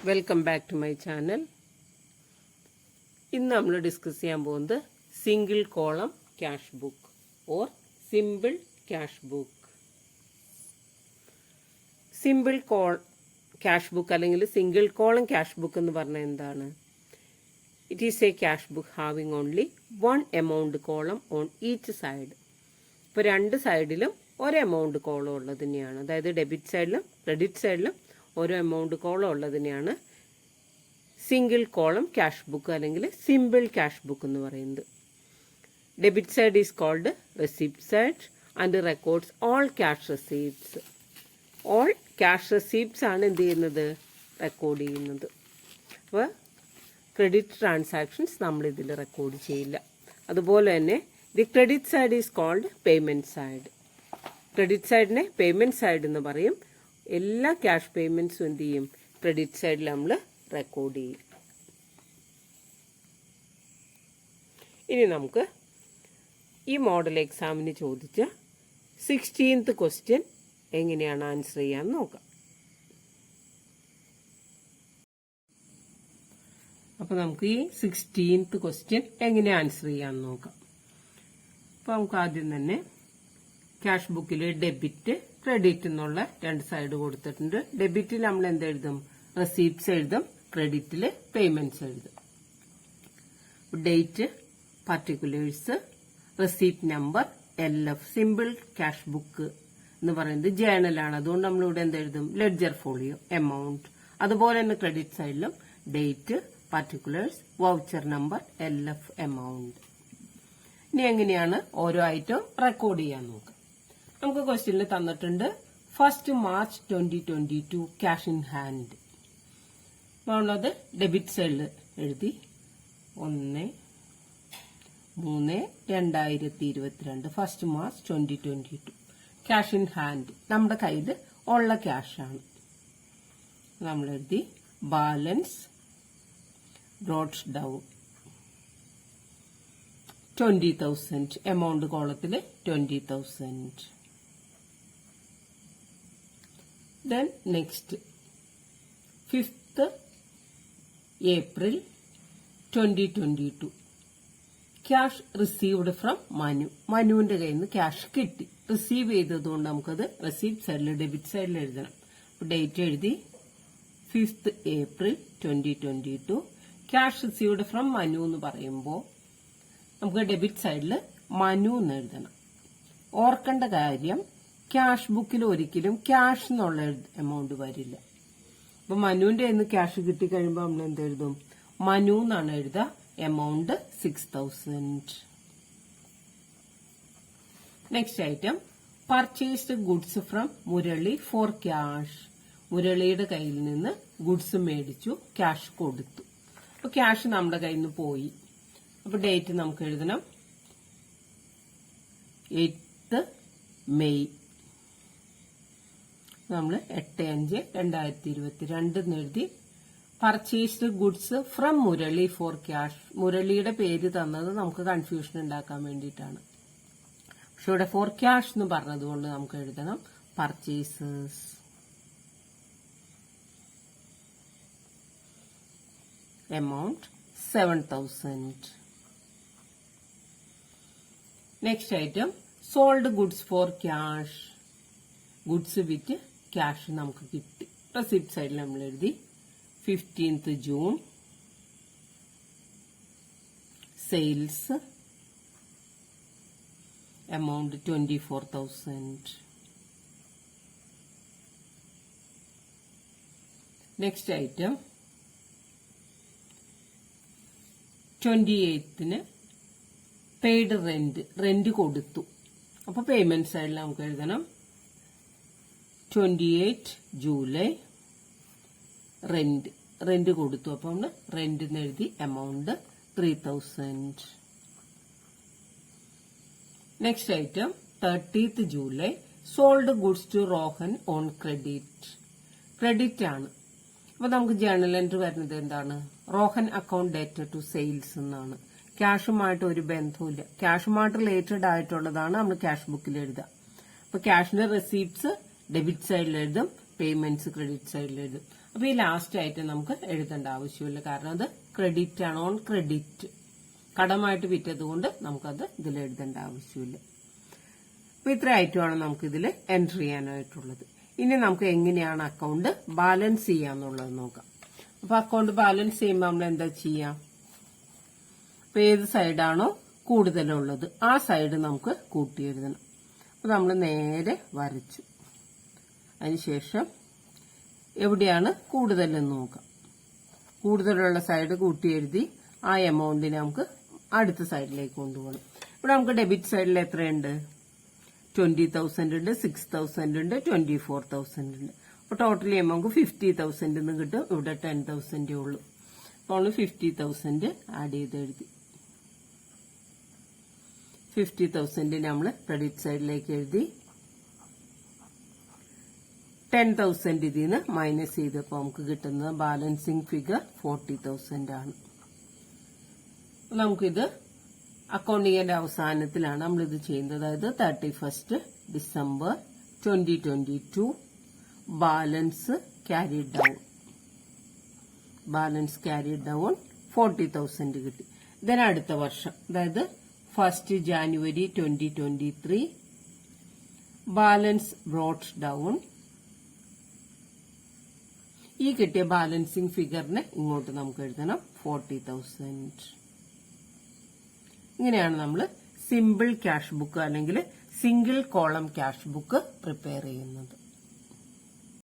Welcome back to my channel. ഇന്ന് നമ്മൾ discuss ചെയ്യാൻ പോകുന്നത് single column cash book or simple cash book. Simple cash book അല്ലെങ്കിൽ single column cash book എന്ന് പറഞ്ഞാൽ എന്താണ്? It is a cash book having only one amount column on each side. ഇപ്പോൾ രണ്ട് സൈഡിലും ഒരു എമൗണ്ട് കോളം ഉള്ളതിനെയാണ്, അതായത് ഡെബിറ്റ് സൈഡിലും ക്രെഡിറ്റ് സൈഡിലും ഓരോ എമൗണ്ട് കോളം ഉള്ളതിനെയാണ് സിംഗിൾ കോളം ക്യാഷ് ബുക്ക് അല്ലെങ്കിൽ സിമ്പിൾ ക്യാഷ് ബുക്ക് എന്ന് പറയുന്നത്. Debit side is called receipt side and records all cash receipts. All cash receipts ആണ് എന്ത് ചെയ്യുന്നത്? റെക്കോർഡ് ചെയ്യുന്നത്. അപ്പോൾ ക്രെഡിറ്റ് ട്രാൻസാക്ഷൻസ് നമ്മൾ ഇതിൽ റെക്കോർഡ് ചെയ്യില്ല. അതുപോലെ തന്നെ the credit side is called payment side. Credit സൈഡിനെ പേയ്മെൻറ്റ് സൈഡ് എന്ന് പറയും. എല്ലാ ക്യാഷ് പേയ്മെൻറ്റ്സും എന്ത് ചെയ്യും? ക്രെഡിറ്റ് സൈഡിൽ നമ്മൾ റെക്കോർഡ് ചെയ്യും. ഇനി നമുക്ക് ഈ മോഡൽ എക്സാമിന് ചോദിച്ച 16th ക്വസ്റ്റ്യൻ എങ്ങനെയാണ് ആൻസർ ചെയ്യാൻ നോക്കാം. അപ്പോൾ നമുക്ക് ഈ 16th ക്വസ്റ്റ്യൻ എങ്ങനെ ആൻസർ ചെയ്യാൻ നോക്കാം. അപ്പോൾ നമുക്ക് ആദ്യം തന്നെ ക്യാഷ് ബുക്കിൽ ഡെബിറ്റ് ക്രെഡിറ്റ് എന്നുള്ള രണ്ട് സൈഡ് കൊടുത്തിട്ടുണ്ട്. ഡെബിറ്റിൽ നമ്മൾ എന്തെഴുതും? റെസീപ്റ്റ്സ് എഴുതും. ക്രെഡിറ്റിൽ പേയ്മെന്റ്സ് എഴുതും. Date, particulars, receipt number, LF. Simple cash book എന്ന് പറയുന്നത് ജേണലാണ്. അതുകൊണ്ട് നമ്മളിവിടെ എന്തെഴുതും? Ledger folio, amount. അതുപോലെ തന്നെ ക്രെഡിറ്റ് സൈഡിലും date, particulars, voucher number, LF, amount. ഇനി എങ്ങനെയാണ് ഓരോ ഐറ്റം റെക്കോർഡ് ചെയ്യാൻ നോക്കാം. നമുക്ക് ക്വസ്റ്റ്യനിൽ തന്നിട്ടുണ്ട് 1st March 2022 cash in hand. ഉള്ളത് ഡെബിറ്റ് സൈഡിൽ എഴുതി 1/3/2022 1st March 2022 cash in hand നമ്മുടെ കയ്യിൽ ഉള്ള ക്യാഷാണ്. നമ്മൾ എഴുതി ബാലൻസ് ബ്രോട്ട്സ് ഡൗൺ 20,000. എമൗണ്ട് കോളത്തിൽ 20,000. Then next 5th April 2022 cash received from Manu. മനുവിന്റെ കയ്യിൽ നിന്ന് ക്യാഷ് കിട്ടി. റിസീവ് ചെയ്തതുകൊണ്ട് നമുക്കത് റെസീപ്റ്റ് സൈഡിൽ ഡെബിറ്റ് സൈഡിൽ എഴുതണം. ഡേറ്റ് എഴുതി 5th April 2022. Cash received from Manu എന്ന് പറയുമ്പോൾ നമുക്ക് ഡെബിറ്റ് സൈഡിൽ മനു എന്ന് എഴുതണം. ഓർക്കേണ്ട കാര്യം, ക്യാഷ് ബുക്കിൽ ഒരിക്കലും ക്യാഷ് എന്നുള്ള എമൗണ്ട് വരില്ല. അപ്പൊ മനുവിന്റെ കയ്യിൽ നിന്ന് ക്യാഷ് കിട്ടിക്കഴിയുമ്പോൾ നമ്മൾ എന്തെഴുതും? മനു എന്നാണ് എഴുതുക. Amount 6,000. Next item, purchased goods from Murali for cash. മുരളിയുടെ കയ്യിൽ നിന്ന് ഗുഡ്സ് മേടിച്ചു, ക്യാഷ് കൊടുത്തു. അപ്പൊ ക്യാഷ് നമ്മുടെ കയ്യിൽ നിന്ന് പോയി. അപ്പൊ ഡേറ്റ് നമുക്ക് എഴുതണം 8th May. നമ്മൾ 8/5/2022 എഴുതി. Purchased goods from Murali for cash. മുരളിയുടെ പേര് തന്നത് നമുക്ക് കൺഫ്യൂഷൻ ഉണ്ടാക്കാൻ വേണ്ടിയിട്ടാണ്. പക്ഷെ ഇവിടെ ഫോർ ക്യാഷ് എന്ന് പറഞ്ഞതുകൊണ്ട് നമുക്ക് എഴുതണം purchases. Amount 7,000. Next item, sold goods for cash. Goods വിറ്റ് ക്യാഷ് നമുക്ക് കിട്ടി. റെസിപ്റ്റ് സൈഡിൽ നമ്മൾ എഴുതി 15th June. Sales amount 24,000. Next item 28th paid rent കൊടുത്തു. അപ്പൊ പേയ്മെന്റ് സൈഡിൽ നമുക്ക് എഴുതണം 28 July റെന്റ് കൊടുത്തു. അപ്പൊ നമ്മൾ റെന്റ് എഴുതി. Amount 3,000. Next item 30th July sold goods to Rohan on credit. Credit ആണ്. അപ്പൊ നമുക്ക് ജേണൽ എൻട്രി വരുന്നത് എന്താണ്? റോഹൻ അക്കൗണ്ട് ഡേറ്റ ടു സെയിൽസ് എന്നാണ്. ക്യാഷുമായിട്ട് ഒരു ബന്ധവുമില്ല. ക്യാഷുമായിട്ട് റിലേറ്റഡ് ആയിട്ടുള്ളതാണ് നമ്മൾ ക്യാഷ് ബുക്കിൽ എഴുതുക. അപ്പൊ ക്യാഷിന്റെ റെസീപ്റ്റ്സ് ഡെബിറ്റ് സൈഡിൽ എഴുതും, പേയ്മെന്റ്സ് ക്രെഡിറ്റ് സൈഡിൽ എഴുതും. അപ്പൊ ഈ ലാസ്റ്റ് ആയിട്ട് നമുക്ക് എഴുതേണ്ട ആവശ്യമില്ല, കാരണം അത് ക്രെഡിറ്റ് ആണ്, ഓൺ ക്രെഡിറ്റ്, കടമായിട്ട് വിറ്റത് കൊണ്ട് നമുക്കത് ഇതിൽ എഴുതേണ്ട ആവശ്യമില്ല. അപ്പൊ ഇത്ര ഐറ്റമാണ് നമുക്ക് ഇതിൽ എൻട്രി ചെയ്യാനായിട്ടുള്ളത്. ഇനി നമുക്ക് എങ്ങനെയാണ് അക്കൗണ്ട് ബാലൻസ് ചെയ്യാന്നുള്ളത് നോക്കാം. അപ്പൊ അക്കൗണ്ട് ബാലൻസ് ചെയ്യുമ്പോൾ നമ്മൾ എന്താ ചെയ്യാം? അപ്പൊ ഏത് സൈഡാണോ കൂടുതലുള്ളത് ആ സൈഡ് നമുക്ക് കൂട്ടി എഴുതണം. അപ്പൊ നമ്മൾ നേരെ വരച്ചു. അതിനുശേഷം എവിടെയാണ് കൂടുതലെന്ന് നോക്കാം. കൂടുതലുള്ള സൈഡ് കൂട്ടി എഴുതി ആ എമൗണ്ടിനെ നമുക്ക് അടുത്ത സൈഡിലേക്ക് കൊണ്ടുപോകണം. ഇവിടെ നമുക്ക് ഡെബിറ്റ് സൈഡിൽ എത്രയുണ്ട്? 20,000 ഉണ്ട്, 6,000 ഉണ്ട്, 24,000 ഉണ്ട്. അപ്പൊ ടോട്ടലി നമുക്ക് 50,000 എന്ന് കിട്ടും. ഇവിടെ 10,000 ഉള്ളൂ. അപ്പോൾ 50,000 ആഡ് ചെയ്ത് എഴുതി. 50,000 നമ്മൾ ക്രെഡിറ്റ് സൈഡിലേക്ക് എഴുതി. 10,000 ഇതിൽ നിന്ന് മൈനസ് ചെയ്തപ്പോൾ നമുക്ക് കിട്ടുന്നത് ബാലൻസിങ് ഫിഗർ 40,000 ആണ്. നമുക്കിത് അക്കൗണ്ടിങ്ങിന്റെ അവസാനത്തിലാണ് നമ്മളിത് ചെയ്യുന്നത്. അതായത് 31 ഡിസംബർ 2022 ബാലൻസ് ക്യാരിഡ് ഡൗൺ 40,000 കിട്ടി. ഇതിനടുത്ത വർഷം, അതായത് 1 ജാനുവരി 2023 ബാലൻസ് ബ്രോട്ട് ഡൗൺ. ഈ കിട്ടിയ ബാലൻസിങ് ഫിഗറിനെ ഇങ്ങോട്ട് നമുക്ക് എഴുതണം 40,000. ഇങ്ങനെയാണ് നമ്മൾ സിമ്പിൾ ക്യാഷ് ബുക്ക് അല്ലെങ്കിൽ single column cash book prepare ചെയ്യുന്നത്.